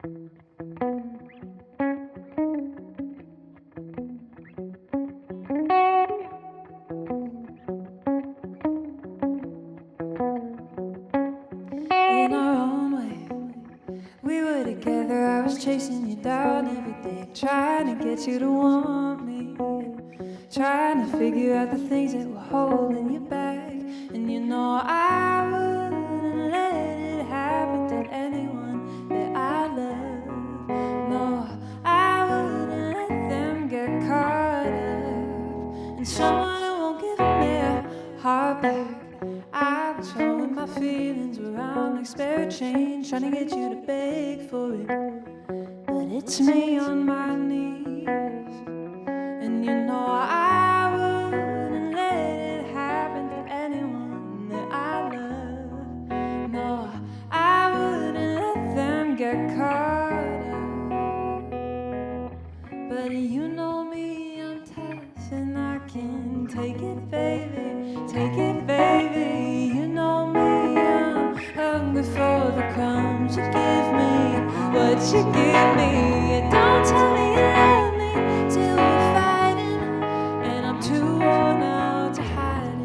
In our own way, we were together. I was chasing you down every day, trying to get you to want me, trying to figure out the things that were holding you back. And you know I wouldn't let it happen to anyone that I love. No, I wouldn't let them get caught up in someone who won't give them their heart back. I was throwing my feelings around like spare change, trying to get you to beg for it, but it's me on my knees. And you know I wouldn't let it happen to anyone that I love. No, I wouldn't let them get caught up. But you know me, I'm tough and I can take it, baby. Take it, baby. You know me, I'm hungry for the crumbs you give me, what you give me. Don't tell me you love me till we're fighting, and I'm too worn out to hide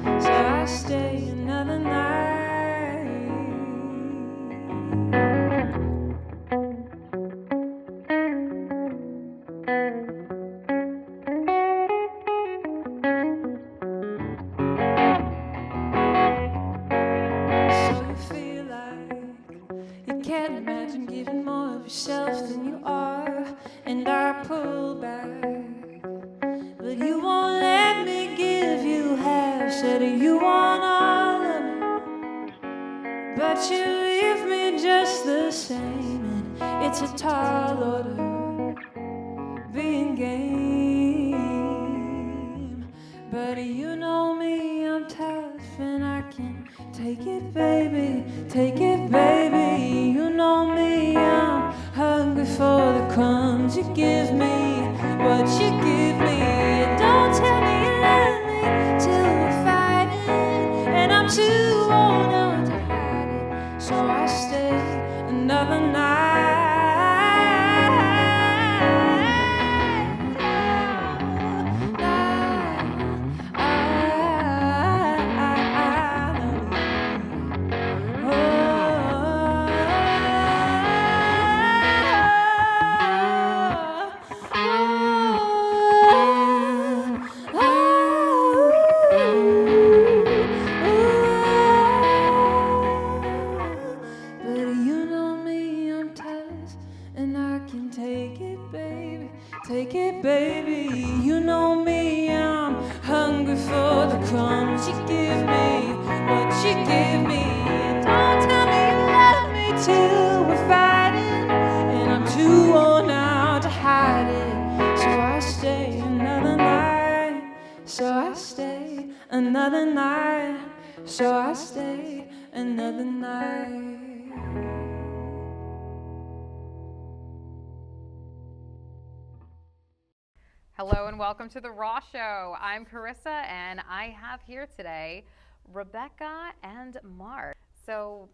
it, so I stay another night. Can't imagine giving more of yourself than you are, and I pull back, but you won't let me give you half. Said you want all of me, but you leave me just the same, and it's a tall order being game. But you know me, I'm tough and I can take it, baby. Take it, baby. You know me, I'm hungry for the crumbs you give me, what you give me. Don't tell me you love me till we're fighting, and I'm too worn out to hide it, so I stay another night. Take it, baby. You know me, I'm hungry for the crumbs you give me, what you give me. Don't tell me you love me till we're fighting, and I'm too worn out to hide it, so I stay another night. So I stay another night. So I stay another night. Hello and welcome to The Raw Show. I'm Carissa and I have here today Rebecca and Mark. So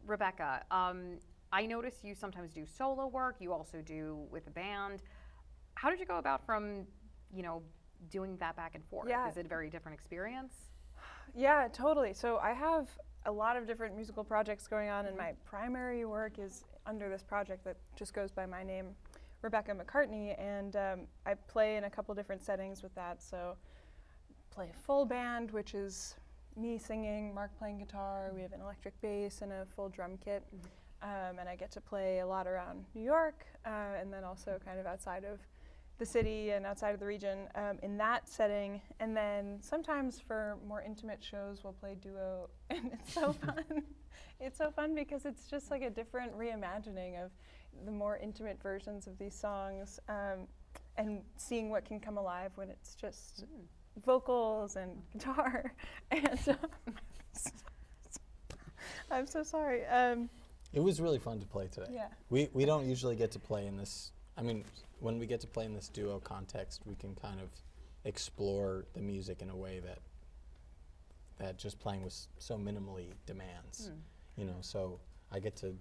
Rebecca, I notice you sometimes do solo work, you also do with a band. How did you go about from, doing that back and forth? Yeah. Is it a very different experience? Yeah, totally. So I have a lot of different musical projects going on, and my primary work is under this project that just goes by my name, Rebecca McCartney, and I play in a couple different settings with that. So play a full band, which is me singing, Mark playing guitar, we have an electric bass and a full drum kit, and I get to play a lot around New York, and then also kind of outside of the city and outside of the region in that setting. And then sometimes for more intimate shows we'll play duo, and it's so fun. It's so fun because it's just like a different reimagining of the more intimate versions of these songs, and seeing what can come alive when it's just vocals and guitar. And I'm so sorry. It was really fun to play today. Yeah. We don't usually get to play in this, when we get to play in this duo context, we can kind of explore the music in a way that just playing with so minimally demands. So I get to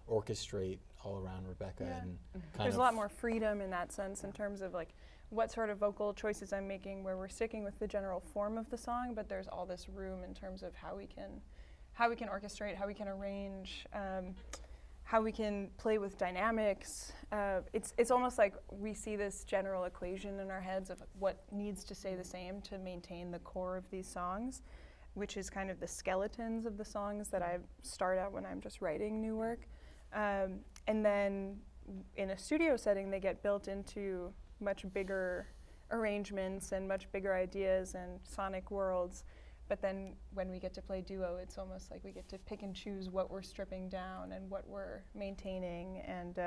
orchestrate all around Rebecca Yeah. and kind There's of a lot more freedom in that sense in terms of like what sort of vocal choices I'm making, where we're sticking with the general form of the song, but there's all this room in terms of how we can orchestrate, how we can arrange, how we can play with dynamics. It's almost like we see this general equation in our heads of what needs to stay the same to maintain the core of these songs, which is kind of the skeletons of the songs that I start out when I'm just writing new work. And then in a studio setting, they get built into much bigger arrangements and much bigger ideas and sonic worlds. But then when we get to play duo, it's almost like we get to pick and choose what we're stripping down and what we're maintaining. And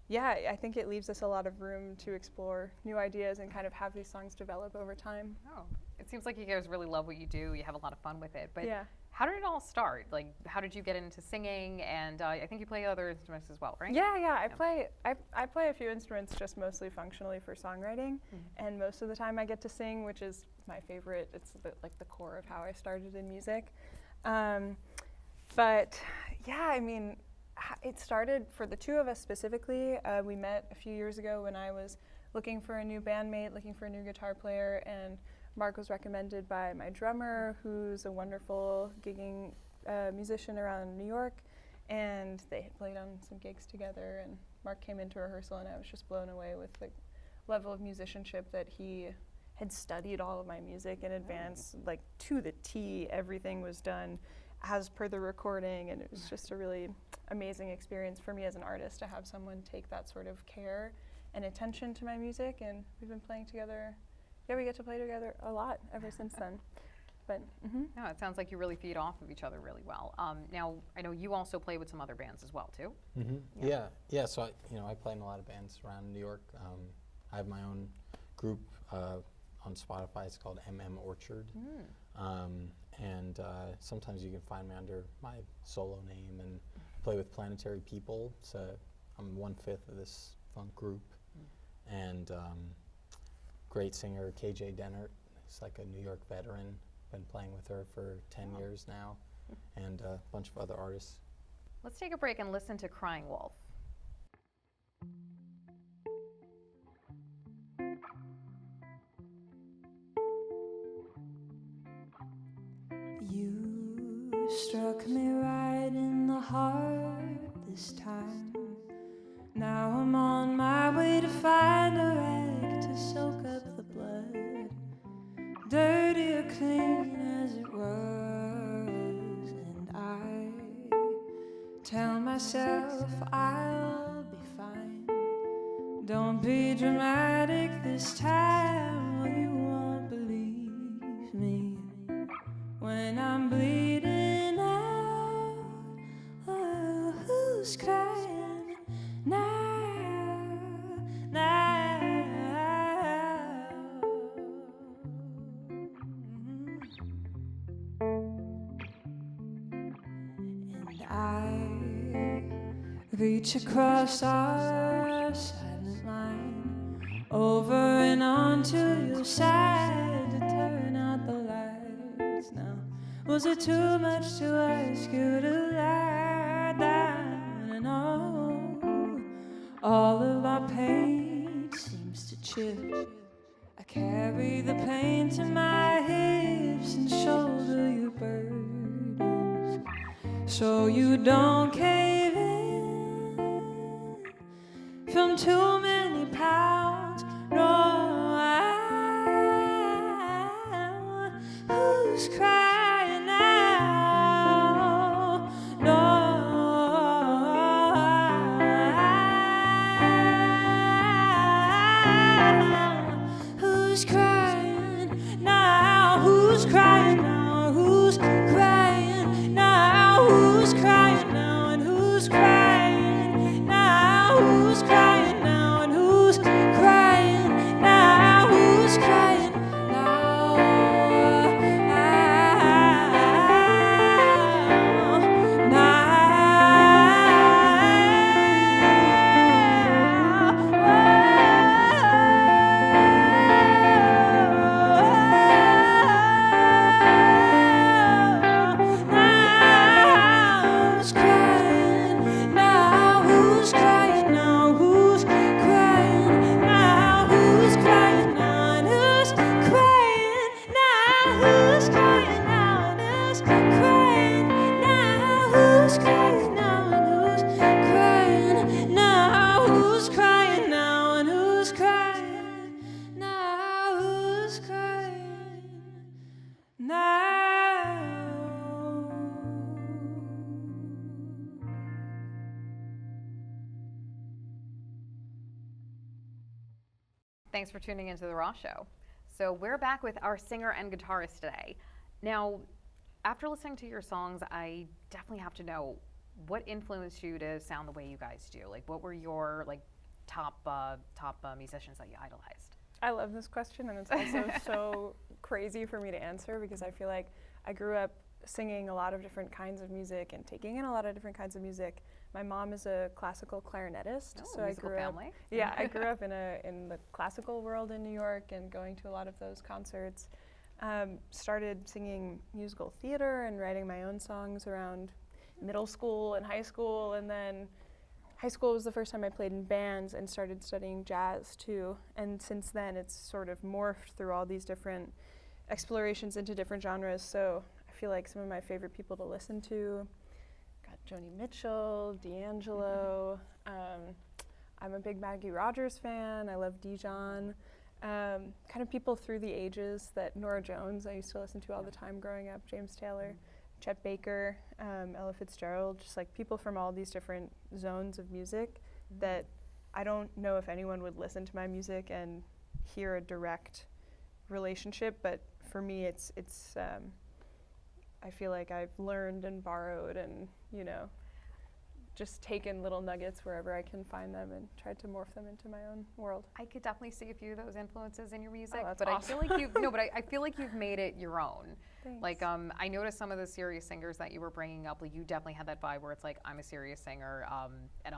yeah, I think it leaves us a lot of room to explore new ideas and kind of have these songs develop over time. Oh, it seems like you guys really love what you do. You have a lot of fun with it. But Yeah. how did it all start? Like, how did you get into singing? And I think you play other instruments as well, right? Yeah. I play a few instruments just mostly functionally for songwriting, and most of the time I get to sing, which is my favorite. It's like the core of how I started in music. But yeah, I mean, it started for the two of us specifically. We met a few years ago when I was looking for a new bandmate, looking for a new guitar player, and Mark was recommended by my drummer, who's a wonderful gigging musician around New York, and they had played on some gigs together, and Mark came into rehearsal, and I was just blown away with the level of musicianship that he had studied all of my music in advance, like to the T. Everything was done as per the recording, and it was just a really amazing experience for me as an artist to have someone take that sort of care and attention to my music, and we've been playing together. Yeah, we get to play together a lot ever since then. But No, it sounds like you really feed off of each other really well. Now, I know you also play with some other bands as well, too. Yeah. So I play in a lot of bands around New York. I have my own group on Spotify. It's called MM Orchard, and sometimes you can find me under my solo name and play with Planetary People. So I'm 1/5 of this funk group, and great singer KJ Dennert. He's like a New York veteran. Been playing with her for 10 years now, and a bunch of other artists. Let's take a break and listen to Crying Wolf. You struck me right in the heart this time. Now I'm on my way to find a rag to soak up the blood, dirty or clean as it was. And I tell myself I'll be fine. Don't be dramatic this time, or you won't believe me when I'm bleeding out. Oh, who's crying now? And I reach across our silent line, over and onto your side to turn out the lights now. Was it too much to ask you to lie down? And all of our pain seems to chip. I carry the pain to my hips and shoulder your burdens, so you don't cave in from too many pounds. No, who's crying now? No, who's crying now? Who's crying now? Who's crying now? Who's crying now? And who's crying now? Who's crying now? Thanks for tuning into the Ross Show. So we're back with our singer and guitarist today. Now, after listening to your songs, I definitely have to know what influenced you to sound the way you guys do. Like, what were your like top musicians that you idolized? I love this question, and it's also so crazy for me to answer because I feel like I grew up singing a lot of different kinds of music and taking in a lot of different kinds of music. My mom is a classical clarinetist, Oh, so I musical grew family. up. Yeah, I grew up in the classical world in New York and going to a lot of those concerts. Started singing musical theater and writing my own songs around middle school and high school, and then high school was the first time I played in bands and started studying jazz too. And since then, it's sort of morphed through all these different explorations into different genres. So I feel like some of my favorite people to listen to, got Joni Mitchell, D'Angelo. I'm a big Maggie Rogers fan. I love Dijon. Kind of people through the ages that Norah Jones I used to listen to all the time growing up, James Taylor, Chet Baker, Ella Fitzgerald, just like people from all these different zones of music that I don't know if anyone would listen to my music and hear a direct relationship, but for me it's I feel like I've learned and borrowed and, you know, just taken little nuggets wherever I can find them and tried to morph them into my own world. I could definitely see a few of those influences in your music, that's but awesome. I feel like I feel like you've made it your own. Thanks. Like I noticed some of the serious singers that you were bringing up, like you definitely had that vibe where it's like, I'm a serious singer. And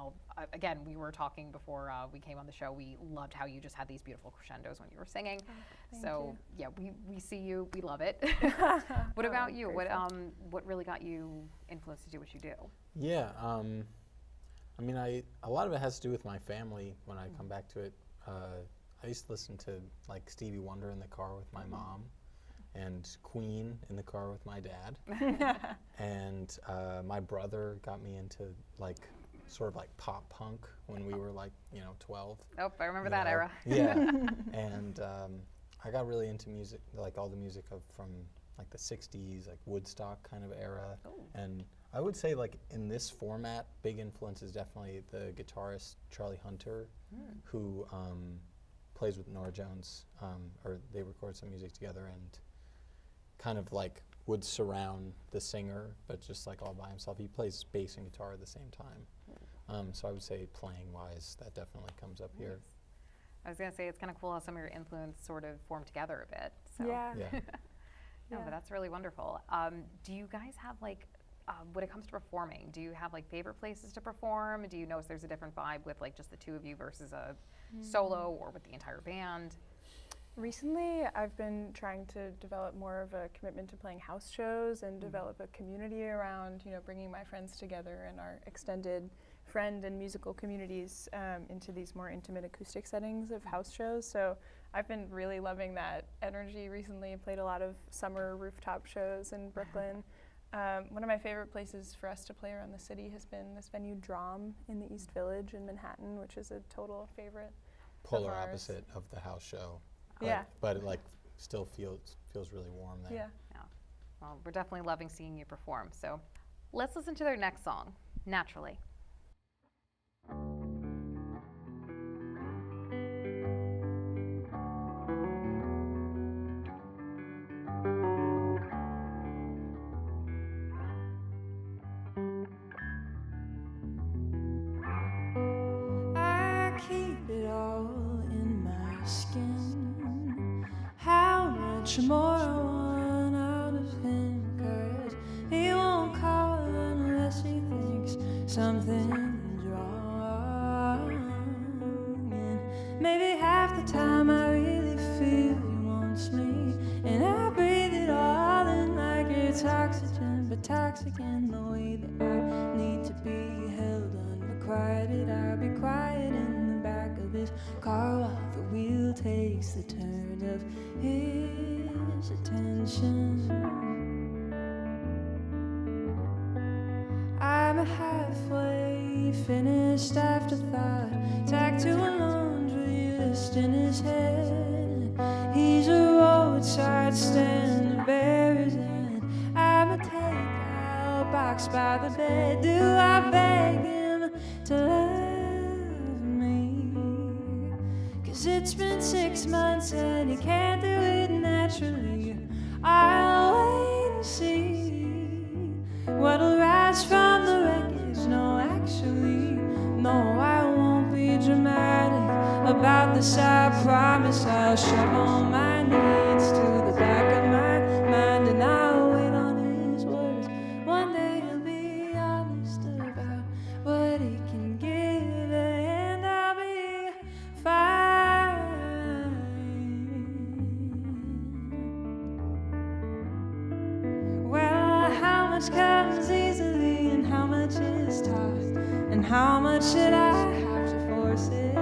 again, we were talking before we came on the show, we loved how you just had these beautiful crescendos when you were singing. Thank So you. yeah, we see you, we love it. What Oh, about I'm you? grateful. What really got you influenced to do what you do? Yeah, I mean, a lot of it has to do with my family when I come back to it. I used to listen to like Stevie Wonder in the car with my mom, and Queen in the car with my dad. And my brother got me into like sort of like pop punk when we were like, 12. Oh, I remember you that know? era. Yeah, and I got really into music, like all the music from like the 60s, like Woodstock kind of era. Oh. And I would say like in this format, big influence is definitely the guitarist Charlie Hunter, who plays with Norah Jones, or they record some music together and kind of like would surround the singer, but just like all by himself. He plays bass and guitar at the same time. So I would say playing wise, that definitely comes up here. I was gonna say it's kind of cool how some of your influence sort of formed together a bit. So. Yeah. Yeah. No, Yeah. but that's really wonderful. Do you guys have like, when it comes to performing, do you have like favorite places to perform? Do you notice there's a different vibe with like just the two of you versus a solo or with the entire band? Recently, I've been trying to develop more of a commitment to playing house shows and develop a community around, bringing my friends together and our extended friend and musical communities into these more intimate acoustic settings of house shows. So I've been really loving that energy recently. I played a lot of summer rooftop shows in Brooklyn. One of my favorite places for us to play around the city has been this venue Drom in the East Village in Manhattan, which is a total favorite. Polar ours. opposite of the house show. Yeah. But it like still feels really warm there. Yeah. Yeah. Well, we're definitely loving seeing you perform. So let's listen to their next song, Naturally. I keep it all in my skin. How much more I want out of him, 'cause he won't call unless he thinks something's wrong. And maybe half the time I really feel he wants me, and I breathe it all in like it's oxygen, but toxic in the way that I need to be held unrequited. I'll be quiet in the back of his car while the wheel takes the turn of his attention. I'm a halfway finished afterthought, tacked to a laundry list in his head. He's a roadside stand of berries, and I'm a takeout box by the bed. Do I beg him to love me? 'Cause 'cause it's been 6 months and you can't do it naturally. I'll wait and see what'll rise from the wreckage. No, actually, no, I won't be dramatic about this. I promise I'll shove all my needs to the back of my mind, and I'll wait on his words. One day he'll be honest about what he can give, and I'll be fine. Well, how much comes easily and how much is taught, and how much should I have to force it?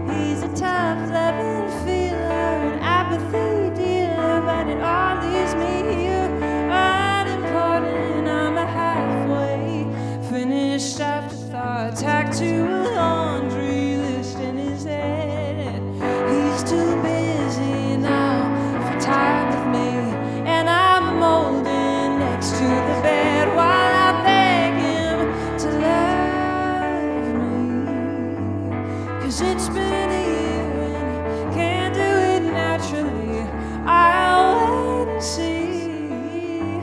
He's a tough loving feeler, an apathy dealer, but it all leaves me here unimportant. I'm a halfway finished afterthought, tacked to a laundry list in his head. He's too busy now for time with me, and I'm molding next to the bed while I beg him to love me. 'Cause it's been a year and he can't do it naturally. I'll wait and see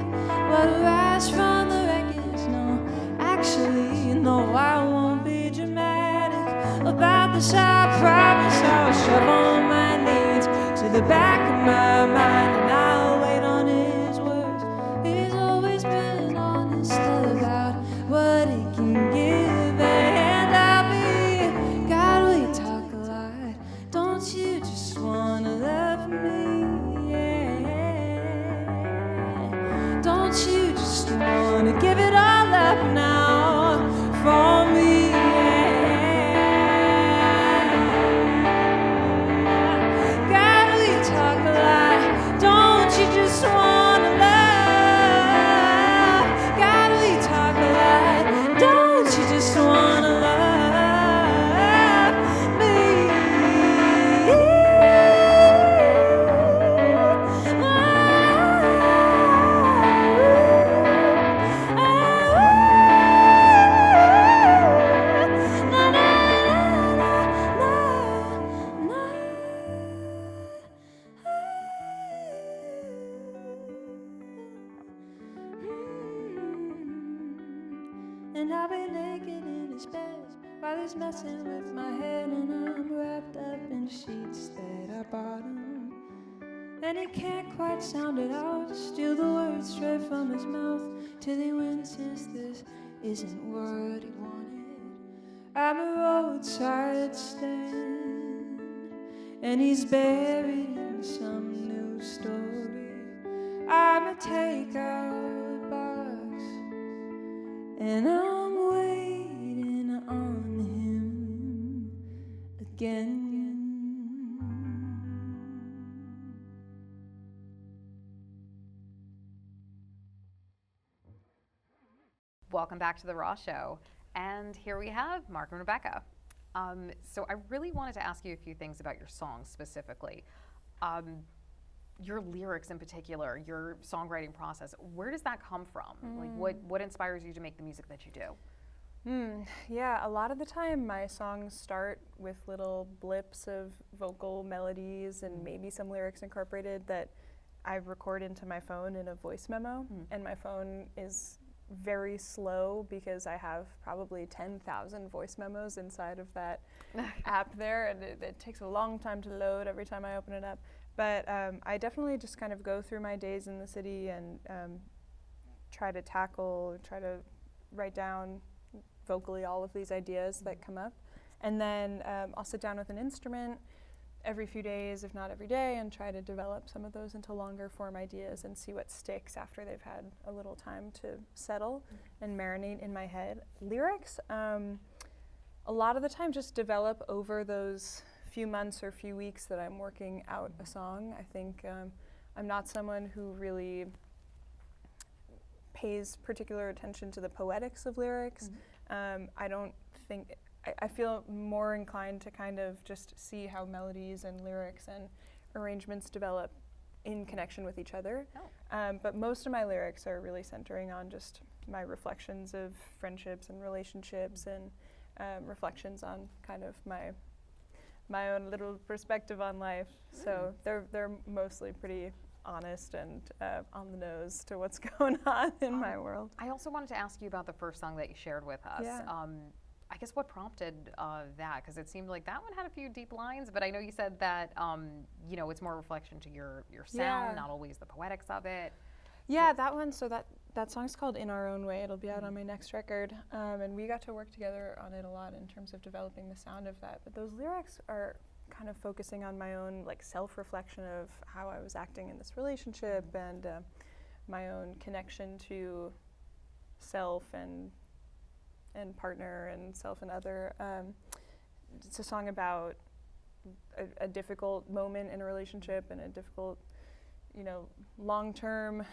what'll rise from the wreckage. No, actually, no, I won't be dramatic about this. I promise I'll shove all my needs to the back of my mind, and I'll wait on his words. He's always been honest about what he can give, and I'll be, God, we talk a lot. Don't you just wanna love me? Yeah. Don't you just wanna give it all up now for me? Yeah. God, we talk a lot. Don't you just wanna love? God, we talk a lot. Don't you just wanna love me? And I'll be naked in his bed while he's messing with my head, and I'm wrapped up in sheets that I bought him. And he can't quite sound it out, steal the words straight from his mouth, till he winces, this isn't what he wanted. I'm a roadside stand, and he's buried in some new story. I'm a takeout box, and I'm waiting on him again. Welcome back to the Raw Show. And here we have Mark and Rebecca. So I really wanted to ask you a few things about your songs specifically. Your lyrics in particular, your songwriting process, where does that come from? Like what inspires you to make the music that you do? Yeah, a lot of the time my songs start with little blips of vocal melodies and maybe some lyrics incorporated that I record into my phone in a voice memo. And my phone is very slow because I have probably 10,000 voice memos inside of that app there, and it takes a long time to load every time I open it up. But I definitely just kind of go through my days in the city and try to write down vocally all of these ideas that come up. And then I'll sit down with an instrument every few days, if not every day, and try to develop some of those into longer form ideas and see what sticks after they've had a little time to settle and marinate in my head. Lyrics, a lot of the time just develop over those few months or few weeks that I'm working out a song. I think I'm not someone who really pays particular attention to the poetics of lyrics. I feel more inclined to kind of just see how melodies and lyrics and arrangements develop in connection with each other. But most of my lyrics are really centering on just my reflections of friendships and relationships and reflections on kind of my my own little perspective on life. So they're mostly pretty honest and on the nose to what's going on in my world. I also wanted to ask you about the first song that you shared with us. Yeah. I guess what prompted that? Because it seemed like that one had a few deep lines, but I know you said that you know, it's more a reflection to your sound, not always the poetics of it. Yeah, that one. So that song's called "In Our Own Way." It'll be out on my next record, and we got to work together on it a lot in terms of developing the sound of that. But those lyrics are kind of focusing on my own like self-reflection of how I was acting in this relationship and my own connection to self and partner and self and other. It's a song about a difficult moment in a relationship and a difficult, you know, long-term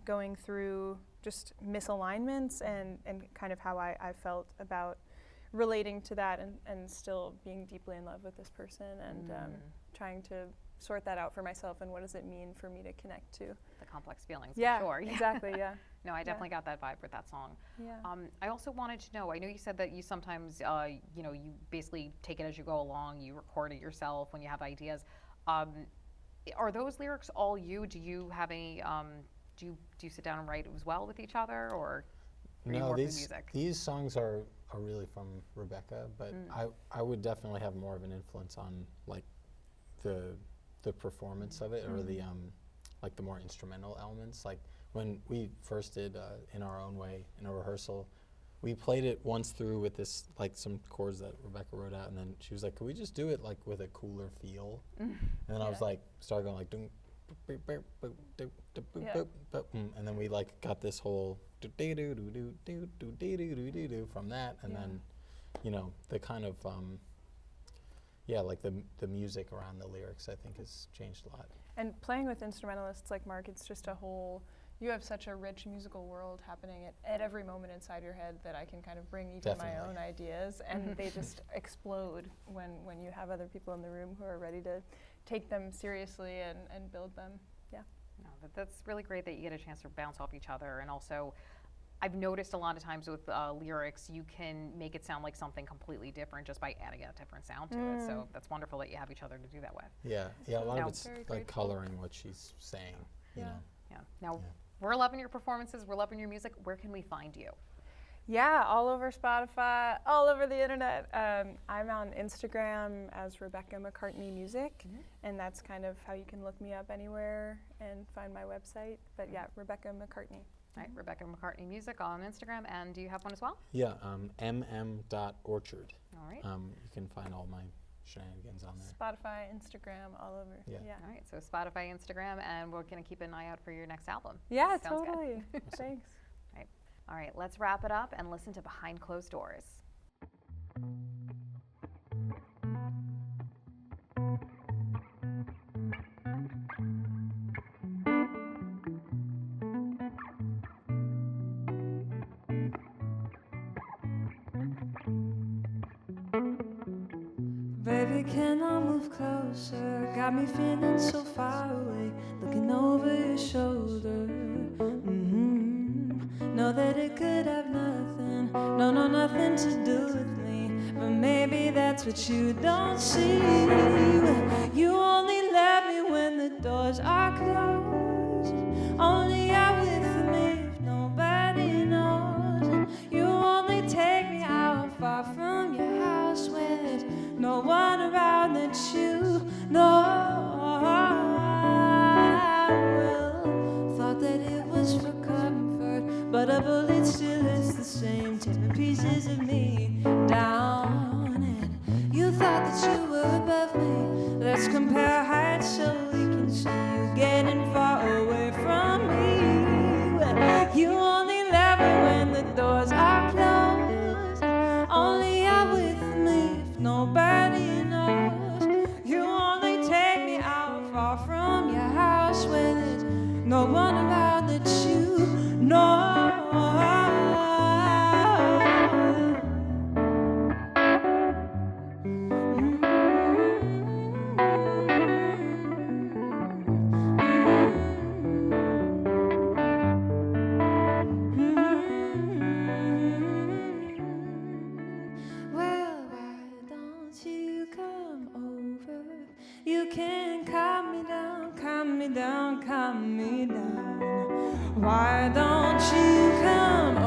going through just misalignments and kind of how I felt about relating to that and still being deeply in love with this person and trying to sort that out for myself and what does it mean for me to connect to. The complex feelings, Yeah, for sure. exactly, yeah. No, I definitely got that vibe with that song. Yeah. I also wanted to know, I know you said that you sometimes, you know, you basically take it as you go along, you record it yourself when you have ideas. Are those lyrics all you? Do you have any, do you sit down and write as well with each other, or are you more for music? These songs are really from Rebecca, but I would definitely have more of an influence on like the performance of it, or the like the more instrumental elements. Like when we first did "In Our Own Way" in a rehearsal, we played it once through with this like some chords that Rebecca wrote out, and then she was like, "Could we just do it like with a cooler feel?" And then I was like, started going like, "Dum, boop, boop, boop, boop, boop, boop, boop," and then we like got this whole do do do do do do do do do do from that, and then you know the kind of yeah, like the music around the lyrics I think has changed a lot. And playing with instrumentalists like Mark, it's just a whole, you have such a rich musical world happening at every moment inside your head that I can kind of bring even my own ideas, and they just explode when you have other people in the room who are ready to take them seriously and build them. Yeah. No, that's really great that you get a chance to bounce off each other, and also I've noticed a lot of times with lyrics, you can make it sound like something completely different just by adding a different sound to it. So that's wonderful that you have each other to do that with. Yeah, a lot Now, of it's like coloring what she's saying. You know? Yeah. Now, we're loving your performances. We're loving your music. Where can we find you? Yeah, all over Spotify, all over the internet. I'm on Instagram as Rebecca McCartney Music, and that's kind of how you can look me up anywhere and find my website. But yeah, Rebecca McCartney. All right, Rebecca McCartney Music on Instagram, and do you have one as well? Yeah, mm.orchard. All right. You can find all my shenanigans on there. Spotify, Instagram, all over. Yeah. All right, so Spotify, Instagram, and we're going to keep an eye out for your next album. Yeah, Sounds good. totally. Thanks. All right, let's wrap it up and listen to Behind Closed Doors. Baby, can I move closer? Got me feeling so far away, looking over your shoulder. Know that it could have nothing, no, nothing to do with me, but maybe that's what you don't see. You only love me when the doors are closed, only out with me if nobody knows. You only take me out far from your house where there's no one around that you know. Well, thought that it was for comfort, but a bullet still is the same, tearing pieces of me down. And you thought that you were above me. Let's compare heights so we can see you getting far away from me. Well, you only love me when the doors are closed, only out with me if nobody knows. You only take me out far from your house where there's no one around that you know. Well, why don't you can calm me down, calm me down, calm me down. Why don't you come